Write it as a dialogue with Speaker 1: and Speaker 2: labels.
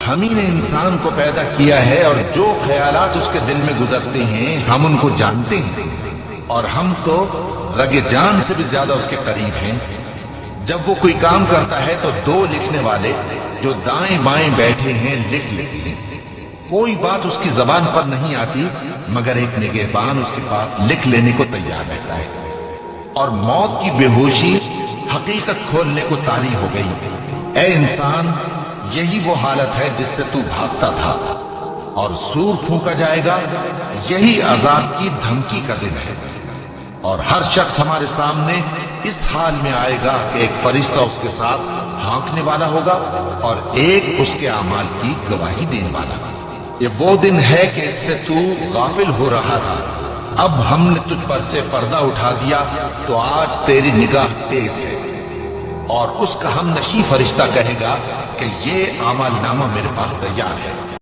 Speaker 1: ہم ہی نے انسان کو پیدا کیا ہے اور جو خیالات اس کے دل میں گزرتے ہیں ہم ان کو جانتے ہیں، اور ہم تو رگ جان سے بھی زیادہ اس کے قریب ہیں۔ جب وہ کوئی کام کرتا ہے تو دو لکھنے والے جو دائیں بائیں بیٹھے ہیں لکھ لیتے ہیں۔ کوئی بات اس کی زبان پر نہیں آتی مگر ایک نگہبان اس کے پاس لکھ لینے کو تیار رہتا ہے۔ اور موت کی بے ہوشی حقیقت کھولنے کو طاری ہو گئی۔ اے انسان، یہی وہ حالت ہے جس سے تو بھاگتا تھا، اور سور پھونکا جائے گا، یہی عذاب کی دھمکی کا دن ہے۔ اور ہر شخص ہمارے سامنے اس حال میں آئے گا کہ ایک فرشتہ اس کے ساتھ ہانکنے والا ہوگا اور ایک اس کے اعمال کی گواہی دینے والا۔ یہ وہ دن ہے کہ اس سے تو غافل ہو رہا تھا، اب ہم نے تجھ پر سے پردہ اٹھا دیا تو آج تیری نگاہ تیز ہے۔ اور اس کا ہم نشیں فرشتہ کہے گا کہ یہ اعمال نامہ میرے پاس تیار ہے۔